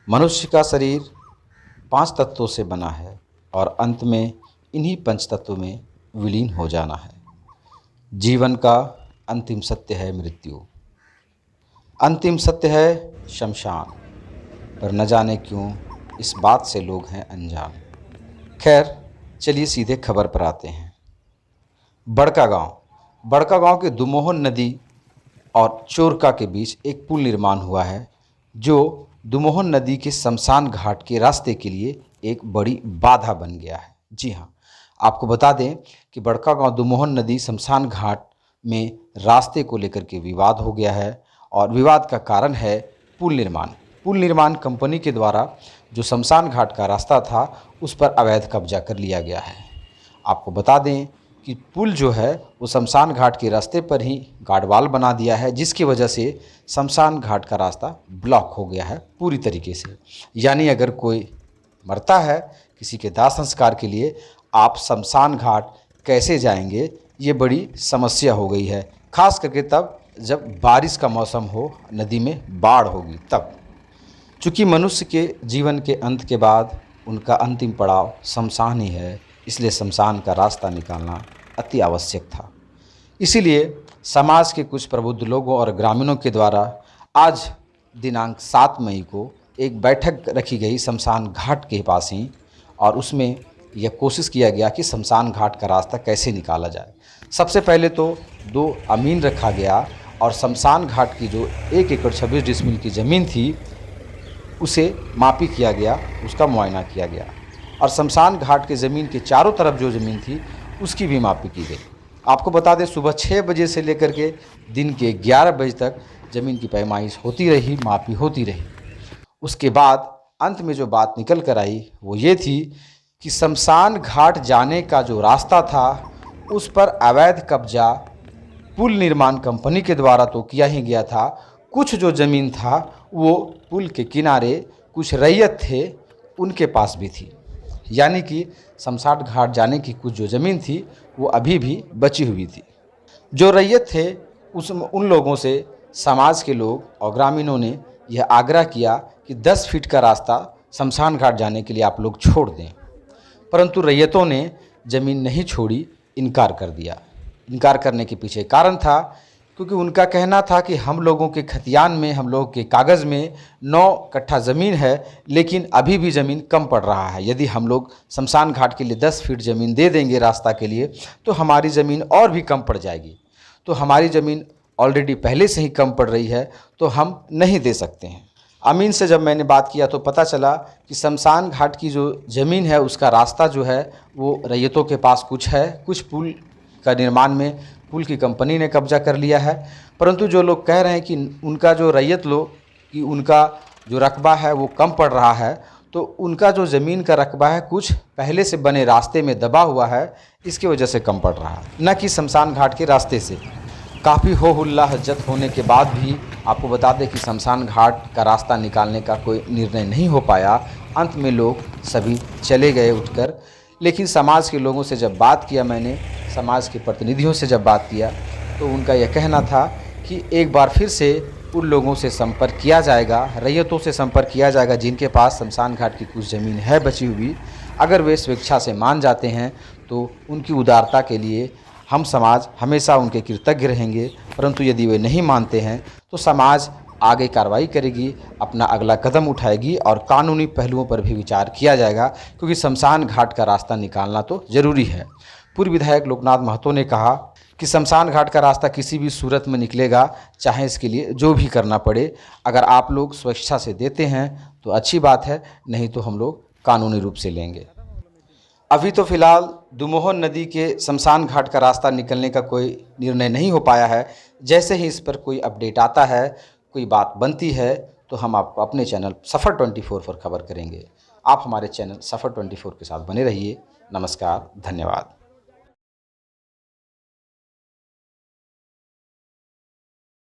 मनुष्य का शरीर 5 तत्वों से बना है और अंत में इन्हीं 5 तत्वों में विलीन हो जाना है। जीवन का अंतिम सत्य है मृत्यु, अंतिम सत्य है शमशान, पर न जाने क्यों इस बात से लोग हैं अनजान। खैर चलिए सीधे खबर पर आते हैं। बड़का गांव के दुमोहन नदी और चोरका के बीच एक पुल निर्माण हुआ है, जो दुमोहन नदी के शमशान घाट के रास्ते के लिए एक बड़ी बाधा बन गया है। जी हाँ, आपको बता दें कि बड़का गांव दुमोहन नदी शमशान घाट में रास्ते को लेकर के विवाद हो गया है और विवाद का कारण है पुल निर्माण कंपनी के द्वारा जो शमशान घाट का रास्ता था उस पर अवैध कब्जा कर लिया गया है। आपको बता दें कि पुल जो है वो शमशान घाट के रास्ते पर ही गार्डवाल बना दिया है, जिसकी वजह से शमशान घाट का रास्ता ब्लॉक हो गया है पूरी तरीके से। यानी अगर कोई मरता है किसी के दाह संस्कार के लिए, आप शमशान घाट कैसे जाएंगे, ये बड़ी समस्या हो गई है। खास करके तब जब बारिश का मौसम हो, नदी में बाढ़ होगी तब। चूँकि मनुष्य के जीवन के अंत के बाद उनका अंतिम पड़ाव शमशान ही है, इसलिए शमशान का रास्ता निकालना अति आवश्यक था। इसीलिए समाज के कुछ प्रबुद्ध लोगों और ग्रामीणों के द्वारा आज दिनांक 7 मई को एक बैठक रखी गई शमशान घाट के पास ही, और उसमें यह कोशिश किया गया कि शमशान घाट का रास्ता कैसे निकाला जाए। सबसे पहले तो 2 अमीन रखा गया और शमशान घाट की जो 1 एकड़ 26 डिसमिल की ज़मीन थी उसे मापी किया गया, उसका मुआयना किया गया, और शमशान घाट के ज़मीन के चारों तरफ जो ज़मीन थी उसकी भी मापी की गई। आपको बता दें सुबह 6 बजे से लेकर के दिन के 11 बजे तक ज़मीन की पैमाइश होती रही, मापी होती रही। उसके बाद अंत में जो बात निकल कर आई वो ये थी कि शमशान घाट जाने का जो रास्ता था उस पर अवैध कब्जा पुल निर्माण कंपनी के द्वारा तो किया ही गया था, कुछ जो ज़मीन था वो पुल के किनारे कुछ रैयत थे उनके पास भी थी। यानी कि शमशान घाट जाने की कुछ जो ज़मीन थी वो अभी भी बची हुई थी। जो रैयत थे उन लोगों से समाज के लोग और ग्रामीणों ने यह आग्रह किया कि 10 फीट का रास्ता शमशान घाट जाने के लिए आप लोग छोड़ दें, परंतु रैयतों ने ज़मीन नहीं छोड़ी, इनकार कर दिया। इनकार करने के पीछे कारण था क्योंकि उनका कहना था कि हम लोगों के खतियान में, हम लोगों के कागज़ में 9 कट्ठा ज़मीन है, लेकिन अभी भी ज़मीन कम पड़ रहा है। यदि हम लोग शमशान घाट के लिए 10 फीट ज़मीन दे देंगे रास्ता के लिए तो हमारी ज़मीन और भी कम पड़ जाएगी। तो हमारी ज़मीन ऑलरेडी पहले से ही कम पड़ रही है, तो हम नहीं दे सकते हैं। अमीन से जब मैंने बात किया तो पता चला कि शमशान घाट की जो ज़मीन है उसका रास्ता जो है वो रैयतों के पास कुछ है, कुछ पुल का निर्माण में पुल की कंपनी ने कब्जा कर लिया है। परंतु जो लोग कह रहे हैं कि उनका जो रैयत लोग कि उनका जो रकबा है वो कम पड़ रहा है, तो उनका जो ज़मीन का रकबा है कुछ पहले से बने रास्ते में दबा हुआ है, इसकी वजह से कम पड़ रहा है, न कि शमशान घाट के रास्ते से। काफ़ी हो हुल्ला हज्जत होने के बाद भी आपको बता दें कि शमशान घाट का रास्ता निकालने का कोई निर्णय नहीं हो पाया। अंत में लोग सभी चले गए उठकर। लेकिन समाज के लोगों से जब बात किया मैंने, समाज के प्रतिनिधियों से जब बात किया, तो उनका यह कहना था कि एक बार फिर से उन लोगों से संपर्क किया जाएगा, रैयतों से संपर्क किया जाएगा जिनके पास शमशान घाट की कुछ ज़मीन है बची हुई। अगर वे स्वेच्छा से मान जाते हैं तो उनकी उदारता के लिए हम समाज हमेशा उनके कृतज्ञ रहेंगे, परंतु यदि वे नहीं मानते हैं तो समाज आगे कार्रवाई करेगी, अपना अगला कदम उठाएगी और कानूनी पहलुओं पर भी विचार किया जाएगा, क्योंकि शमशान घाट का रास्ता निकालना तो ज़रूरी है। पूर्व विधायक लोकनाथ महतो ने कहा कि शमशान घाट का रास्ता किसी भी सूरत में निकलेगा, चाहे इसके लिए जो भी करना पड़े। अगर आप लोग स्वेच्छा से देते हैं तो अच्छी बात है, नहीं तो हम लोग कानूनी रूप से लेंगे। अभी तो फ़िलहाल दुमोहन नदी के शमशान घाट का रास्ता निकलने का कोई निर्णय नहीं हो पाया है। जैसे ही इस पर कोई अपडेट आता है, कोई बात बनती है, तो हम आपको अपने चैनल सफ़र 24 पर खबर करेंगे। आप हमारे चैनल सफ़र 24 के साथ बने रहिए। नमस्कार, धन्यवाद।